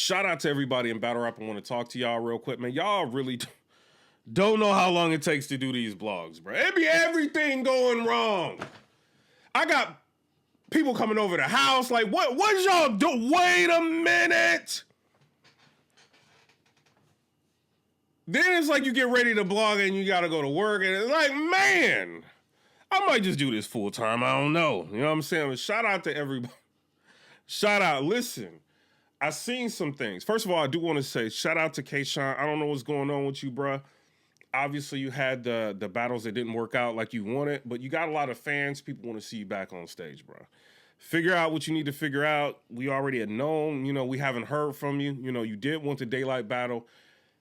Shout out to everybody in battle rap. I want to talk to y'all real quick, man. Y'all really don't know how long it takes to do these vlogs, bro. It be everything going wrong. I got people coming over the house. Like, what y'all do? Wait a minute. Then it's like you get ready to blog and you got to go to work. And it's like, man, I might just do this full time. I don't know. You know what I'm saying? But shout out to everybody. Shout out. Listen, I seen some things. First of all, I do want to say shout out to K-Shine. I don't know what's going on with you, bruh. Obviously, you had the battles that didn't work out like you wanted, but you got a lot of fans. People want to see you back on stage, bro. Figure out what you need to figure out. We already had known. You know, we haven't heard from you. You know, you did want the daylight battle.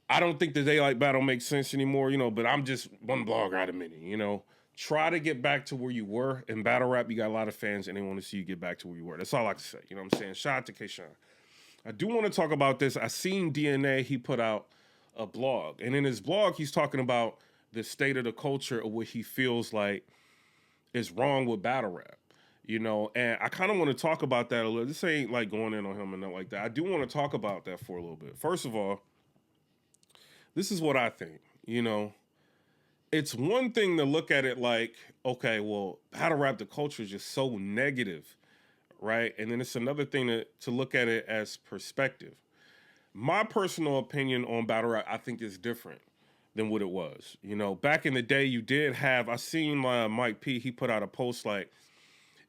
I don't think the daylight battle makes sense anymore, you know, but I'm just one blogger out of many, you know. Try to get back to where you were. In battle rap, you got a lot of fans, and they want to see you get back to where you were. That's all I can say. You know what I'm saying? Shout out to K-Shine. I do want to talk about this. I seen DNA. He put out a blog. And in his blog, he's talking about the state of the culture of what he feels like is wrong with battle rap. You know, and I kind of want to talk about that a little. This ain't like going in on him and nothing like that. I do want to talk about that for a little bit. First of all, this is what I think. You know, it's one thing to look at it like, okay, well, battle rap, the culture is just so negative, right? And then it's another thing to look at it as perspective. My personal opinion on battle rap, I think, is different than what it was. You know, back in the day, you did have, I seen Mike P, he put out a post like,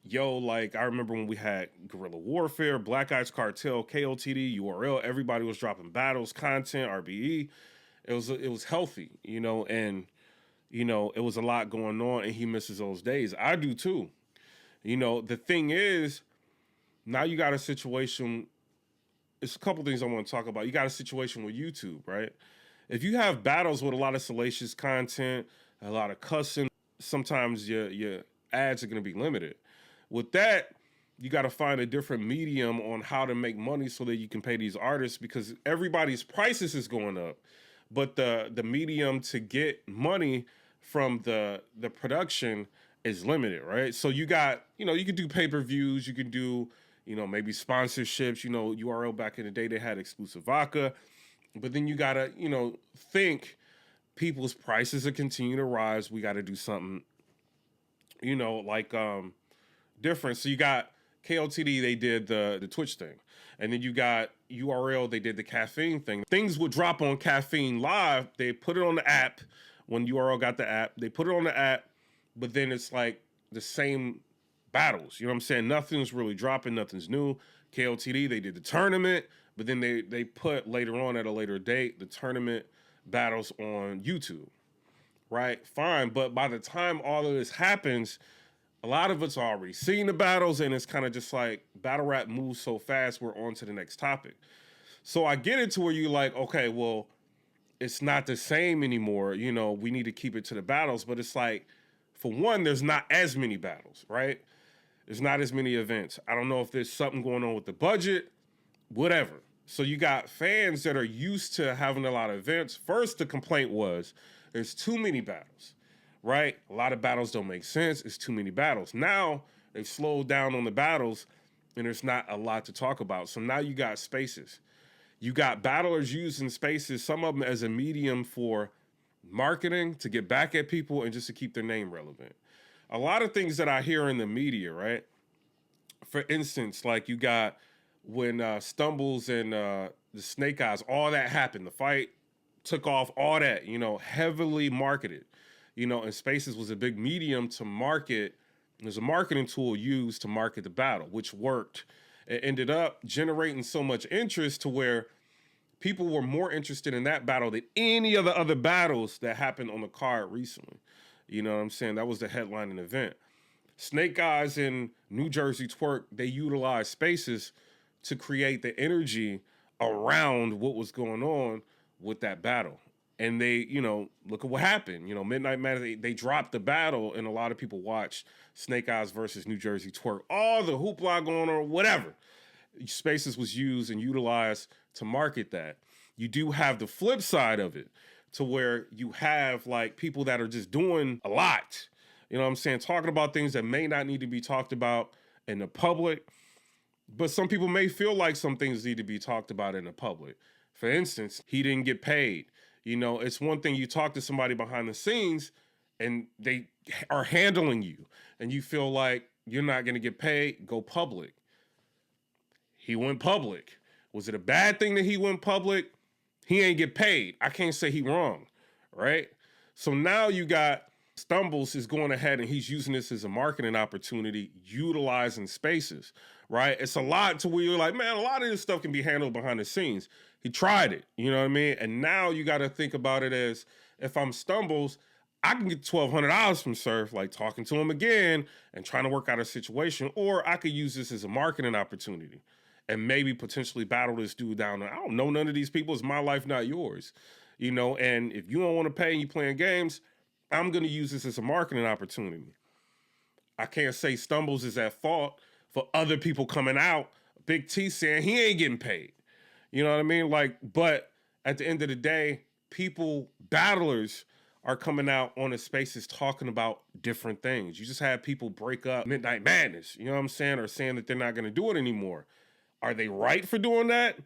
yo, like, I remember when we had Guerrilla Warfare, Black Ice Cartel, KOTD, URL, everybody was dropping battles, content, RBE. It was healthy, you know, and, you know, it was a lot going on, and he misses those days. I do too. You know, the thing is, now you got a situation, it's a couple things I want to talk about. You got a situation with YouTube, right? If you have battles with a lot of salacious content, a lot of cussing, sometimes your ads are going to be limited. With that, you got to find a different medium on how to make money so that you can pay these artists, because everybody's prices is going up. But the medium to get money from the production is limited, right? So you got, you know, you can do pay-per-views, you can do, you know, maybe sponsorships. You know, URL back in the day, they had exclusive vodka. But then you got to, you know, think people's prices are continue to rise. We got to do something, you know, like different. So you got KOTD, they did the Twitch thing. And then you got URL, they did the caffeine thing. Things would drop on Caffeine Live. They put it on the app. When URL got the app, they put it on the app, but then it's like the same battles. You know what I'm saying? Nothing's really dropping. Nothing's new. KOTD, they did the tournament, but then they put later on at a later date the tournament battles on YouTube, right? Fine, but by the time all of this happens, a lot of us already seen the battles, and it's kind of just like battle rap moves so fast, we're on to the next topic. So I get it to where you're like, okay, well, it's not the same anymore. You know, we need to keep it to the battles, but it's like, for one, there's not as many battles, right? There's not as many events. I don't know if there's something going on with the budget, whatever. So you got fans that are used to having a lot of events. First, the complaint was there's too many battles, right? A lot of battles don't make sense. It's too many battles. Now they've slowed down on the battles, and there's not a lot to talk about. So now you got spaces. You got battlers using spaces, some of them as a medium for marketing, to get back at people and just to keep their name relevant. A lot of things that I hear in the media, right? For instance, like you got when Stumbles and the Snake Eyes, all that happened. The fight took off, all that, you know, heavily marketed. You know, and Spaces was a big medium to market. There's a marketing tool used to market the battle, which worked. It ended up generating so much interest to where people were more interested in that battle than any of the other battles that happened on the card recently. You know what I'm saying? That was the headlining event. Snake Eyes and New Jersey Twerk, they utilized Spaces to create the energy around what was going on with that battle. And they, you know, look at what happened. You know, Midnight Madness, they dropped the battle, and a lot of people watched Snake Eyes versus New Jersey Twerk. All the hoopla going on, whatever. Spaces was used and utilized to market that. You do have the flip side of it, to where you have like people that are just doing a lot. You know what I'm saying? Talking about things that may not need to be talked about in the public. But some people may feel like some things need to be talked about in the public. For instance, he didn't get paid. You know, it's one thing you talk to somebody behind the scenes and they are handling you and you feel like you're not going to get paid, go public. He went public. Was it a bad thing that he went public? He ain't get paid. I can't say he wrong, right? So now you got Stumbles is going ahead and he's using this as a marketing opportunity, utilizing spaces, right? It's a lot to where you're like, man, a lot of this stuff can be handled behind the scenes. He tried it, you know what I mean? And now you got to think about it as, if I'm Stumbles, I can get $1,200 from Surf, like talking to him again and trying to work out a situation, or I could use this as a marketing opportunity and maybe potentially battle this dude down. I don't know none of these people. It's my life, not yours. You know, and if you don't want to pay and you playing games, I'm going to use this as a marketing opportunity. I can't say Stumbles is at fault for other people coming out, Big T saying he ain't getting paid. You know what I mean? Like, but at the end of the day, battlers are coming out on the spaces talking about different things. You just have people break up Midnight Madness, you know what I'm saying? Or saying that they're not going to do it anymore. Are they right for doing that?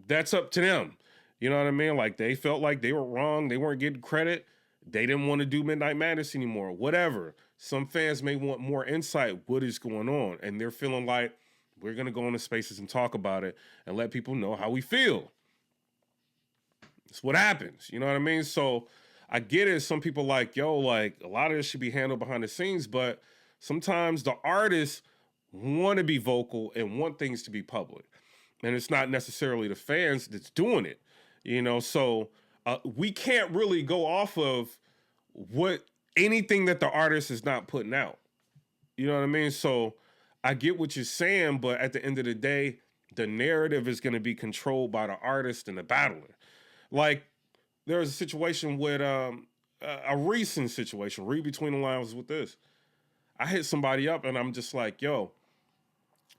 That's up to them. You know what I mean? Like, they felt like they were wrong. They weren't getting credit. They didn't want to do Midnight Madness anymore. Whatever. Some fans may want more insight. What is going on? And they're feeling like we're going to go into spaces and talk about it and let people know how we feel. It's what happens. You know what I mean? So I get it. Some people like, yo, like, a lot of this should be handled behind the scenes, but sometimes the artists want to be vocal and want things to be public. And it's not necessarily the fans that's doing it, you know? So we can't really go off of anything that the artist is not putting out. You know what I mean? So I get what you're saying, but at the end of the day, the narrative is going to be controlled by the artist and the battler. Like, there was a situation with a recent situation, read between the lines with this. I hit somebody up and I'm just like, yo,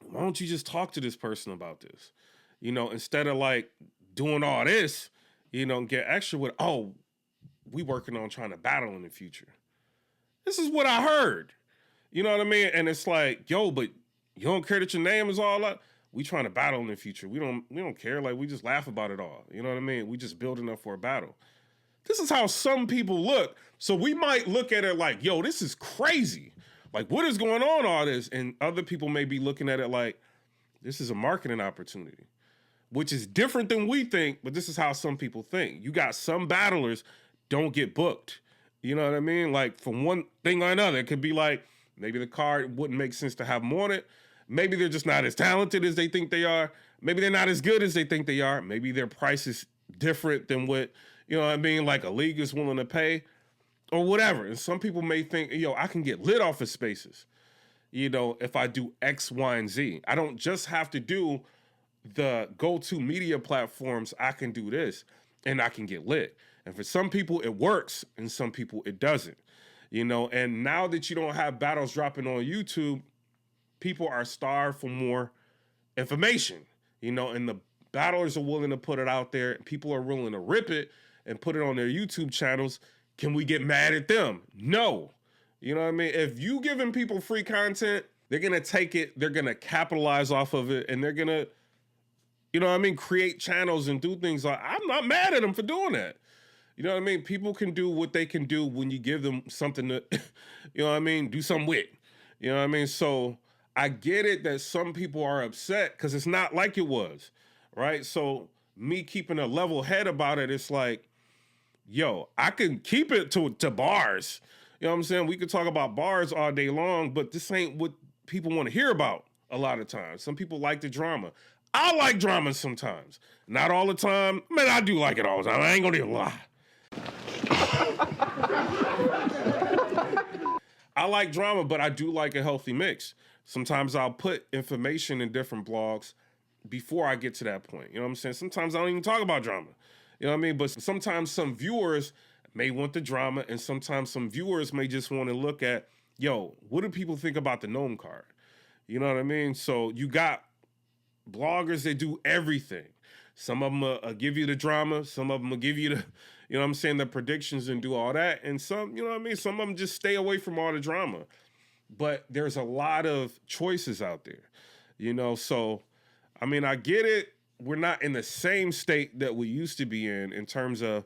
why don't you just talk to this person about this? You know, instead of like doing all this, you know, get extra with, oh, we working on trying to battle in the future. This is what I heard. You know what I mean? And it's like, yo, but you don't care that your name is all up? We trying to battle in the future. We don't care. Like, we just laugh about it all. You know what I mean? We just building up for a battle. This is how some people look. So we might look at it like, yo, this is crazy. Like, what is going on, all this? And other people may be looking at it like, this is a marketing opportunity, which is different than we think, but this is how some people think. You got some battlers don't get booked. You know what I mean? Like, from one thing or another, it could be like, maybe the card wouldn't make sense to have them on it. Maybe they're just not as talented as they think they are. Maybe they're not as good as they think they are. Maybe their price is different than what, you know what I mean, like a league is willing to pay or whatever. And some people may think, yo, I can get lit off of spaces, you know, if I do X, Y, and Z. I don't just have to do the go-to media platforms. I can do this and I can get lit. And for some people it works and some people it doesn't, you know. And now that you don't have battles dropping on YouTube, people are starved for more information, you know, and the battlers are willing to put it out there. People are willing to rip it and put it on their YouTube channels. Can we get mad at them? No. You know what I mean? If you giving people free content, they're going to take it, they're going to capitalize off of it, and they're going to, you know what I mean, create channels and do things like, I'm not mad at them for doing that. You know what I mean? People can do what they can do when you give them something to, you know what I mean, do something with. You know what I mean? So I get it that some people are upset because it's not like it was, right? So me keeping a level head about it, it's like, yo, I can keep it to bars. You know what I'm saying? We could talk about bars all day long, but this ain't what people want to hear about a lot of times. Some people like the drama. I like drama sometimes. Not all the time. Man, I do like it all the time. I ain't gonna even lie. I like drama, but I do like a healthy mix. Sometimes I'll put information in different blogs before I get to that point. You know what I'm saying? Sometimes I don't even talk about drama. You know what I mean? But sometimes some viewers may want the drama, and sometimes some viewers may just want to look at, yo, what do people think about the Gnome card? You know what I mean? So you got bloggers that do everything. Some of them will give you the drama. Some of them will give you the, you know what I'm saying, the predictions and do all that. And some, you know what I mean, some of them just stay away from all the drama. But there's a lot of choices out there. So I mean, I get it. We're not in the same state that we used to be in terms of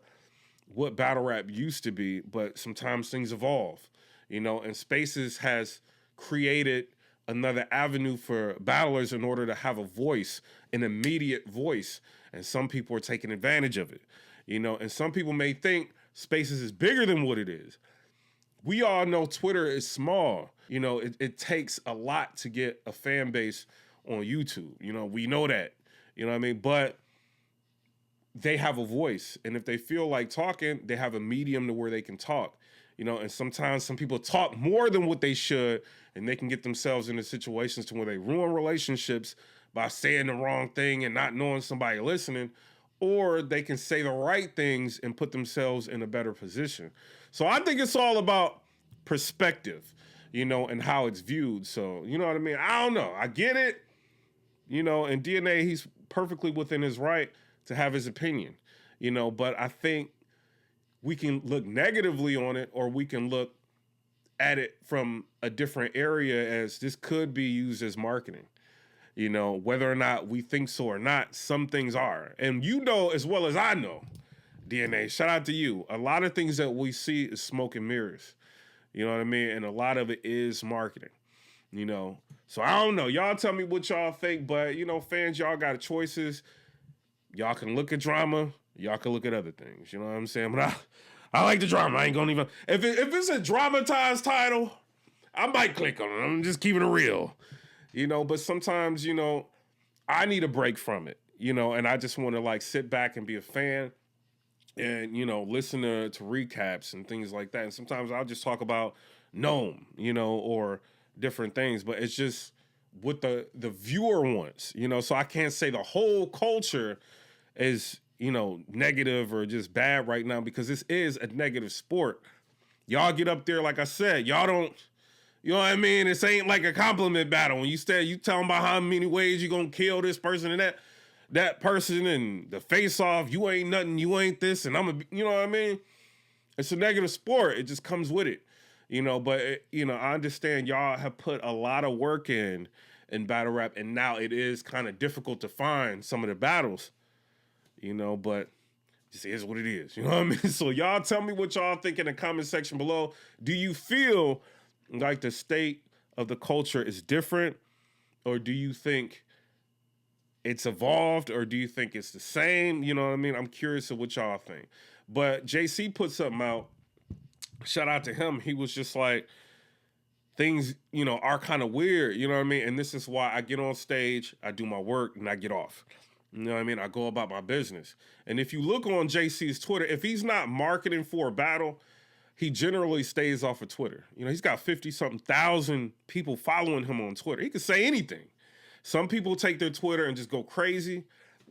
what battle rap used to be, but sometimes things evolve, and Spaces has created another avenue for battlers in order to have a voice, an immediate voice. And some people are taking advantage of it, and some people may think Spaces is bigger than what it is. We all know Twitter is small. It takes a lot to get a fan base on YouTube. We know that. You know what I mean? But they have a voice. And if they feel like talking, they have a medium to where they can talk. And sometimes some people talk more than what they should, and they can get themselves into situations to where they ruin relationships by saying the wrong thing and not knowing somebody listening, or they can say the right things and put themselves in a better position. So I think it's all about perspective, and how it's viewed. So, you know what I mean? I don't know. I get it. And DNA, he's perfectly within his right to have his opinion, but I think we can look negatively on it, or we can look at it from a different area as this could be used as marketing. Whether or not we think so or not, some things are. And as well as I know, DNA, shout out to you. A lot of things that we see is smoke and mirrors. You know what I mean? And a lot of it is marketing, So I don't know. Y'all tell me what y'all think, but, fans, y'all got choices. Y'all can look at drama. Y'all can look at other things. You know what I'm saying? But I like the drama. I ain't gonna even... If it's a dramatized title, I might click on it. I'm just keeping it real. But sometimes, I need a break from it, and I just want to sit back and be a fan and, listen to recaps and things like that. And sometimes I'll just talk about Gnome, or different things, but it's just what the viewer wants, so I can't say the whole culture is, negative or just bad right now, because this is a negative sport. Y'all get up there, like I said, y'all don't, you know what I mean? This ain't like a compliment battle. When you tell them about how many ways you gonna kill this person and that person, and the face off, you ain't nothing, you ain't this, and you know what I mean? It's a negative sport. It just comes with it, but I understand y'all have put a lot of work in battle rap, and now it is kind of difficult to find some of the battles, but it just is what it is. You know what I mean? So y'all tell me what y'all think in the comment section below. Do you feel like the state of the culture is different, or do you think it's evolved, or do you think it's the same? You know what I mean? I'm curious of what y'all think. But JC put something out. Shout out to him. He was just like, things, are kind of weird. You know what I mean? And this is why I get on stage, I do my work, and I get off. You know what I mean? I go about my business. And if you look on JC's Twitter, if he's not marketing for a battle, he generally stays off of Twitter. He's got 50-something thousand people following him on Twitter. He can say anything. Some people take their Twitter and just go crazy,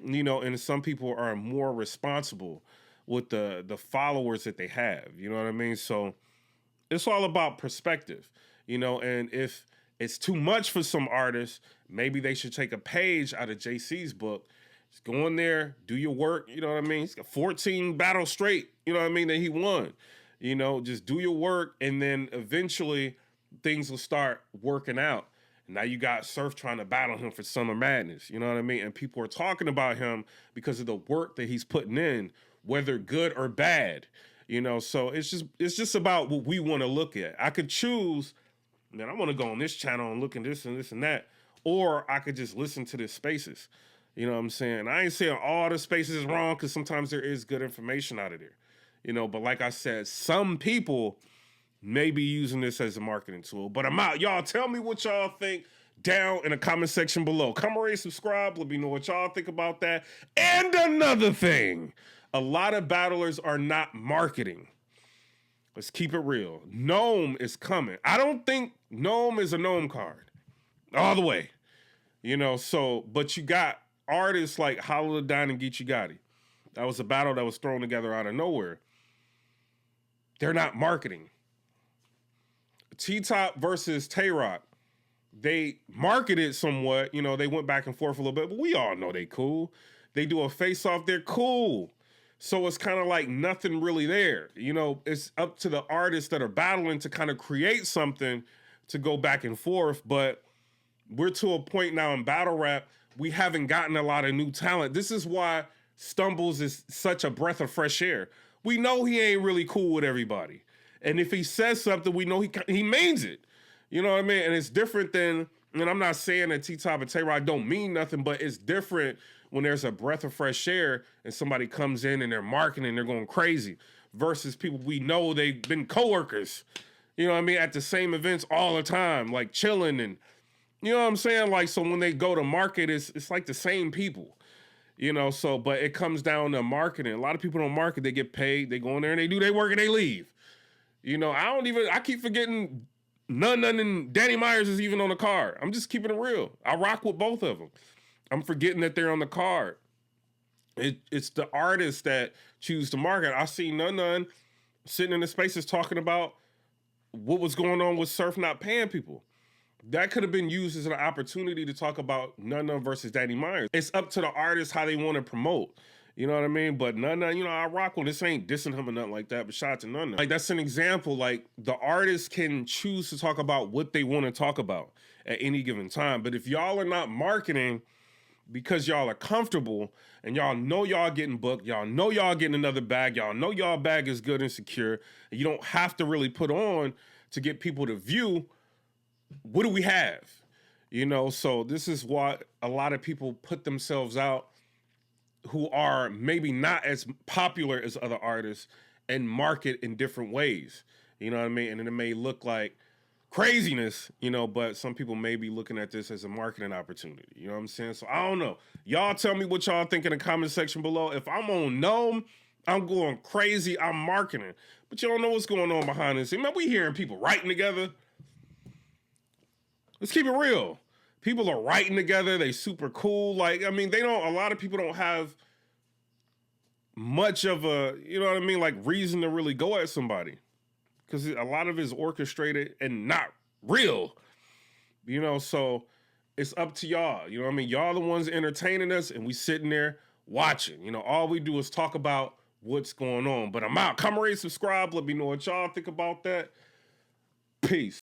and some people are more responsible with the followers that they have. You know what I mean? So it's all about perspective, and if it's too much for some artists, maybe they should take a page out of JC's book. Just go in there, do your work, you know what I mean? He's got 14 battles straight, you know what I mean, that he won. Just do your work, and then eventually things will start working out. And now you got Surf trying to battle him for Summer Madness, you know what I mean? And people are talking about him because of the work that he's putting in, whether good or bad, So it's just about what we want to look at. I could choose, man, I want to go on this channel and look at this and this and that, or I could just listen to the Spaces. You know what I'm saying? I ain't saying all the Spaces is wrong, because sometimes there is good information out of there. But like I said, some people may be using this as a marketing tool. But I'm out. Y'all tell me what y'all think down in the comment section below. Come rate, subscribe. Let me know what y'all think about that. And another thing, a lot of battlers are not marketing. Let's keep it real. Gnome is coming. I don't think Gnome is a Gnome card. All the way. But you got artists like Hollow the Dine and Geechee Gotti. That was a battle that was thrown together out of nowhere. They're not marketing. T-Top versus Tay-Rock. They marketed somewhat. They went back and forth a little bit, but we all know they cool. They do a face-off. They're cool. So it's kind of like nothing really there. It's up to the artists that are battling to kind of create something to go back and forth. But we're to a point now in battle rap, we haven't gotten a lot of new talent. This is why Stumbles is such a breath of fresh air. We know he ain't really cool with everybody. And if he says something, we know he means it. You know what I mean? And it's different than, and I'm not saying that T-Top and Tay-Rod don't mean nothing, but it's different when there's a breath of fresh air and somebody comes in and they're marketing, they're going crazy, versus people we know they've been coworkers, you know what I mean, at the same events all the time, like chilling and, you know what I'm saying? Like, so when they go to market, it's like the same people, you know, so, but it comes down to marketing. A lot of people don't market, they get paid, they go in there and they do their work and they leave. You know, I keep forgetting None and Danny Myers is even on the card. I'm just keeping it real. I rock with both of them. I'm forgetting that they're on the card. It's the artists that choose to market. I see None sitting in the spaces talking about what was going on with Surf not paying people. That could have been used as an opportunity to talk about None versus Danny Myers. It's up to the artists how they want to promote. You know what I mean? But None, you know, I rock with this. Ain't dissing him or nothing like that, but shout out to None. Like, that's an example. Like, the artists can choose to talk about what they want to talk about at any given time. But if y'all are not marketing because y'all are comfortable and y'all know y'all getting booked, y'all know y'all getting another bag, y'all know y'all bag is good and secure, and you don't have to really put on to get people to view, what do we have? You know, so this is what a lot of people put themselves out who are maybe not as popular as other artists and market in different ways. You know what I mean? And it may look like craziness, you know, but some people may be looking at this as a marketing opportunity. You know what I'm saying? So I don't know. Y'all tell me what y'all think in the comment section below. If I'm on Gnome, I'm going crazy. I'm marketing. But you don't know what's going on behind this. Man, we hearing people writing together. Let's keep it real. People are writing together. They super cool. Like, I mean, a lot of people don't have much of a, you know what I mean, like reason to really go at somebody. Because a lot of it is orchestrated and not real. You know, so it's up to y'all. You know what I mean? Y'all the ones entertaining us and we sitting there watching. You know, all we do is talk about what's going on. But I'm out. Come rate, subscribe. Let me know what y'all think about that. Peace.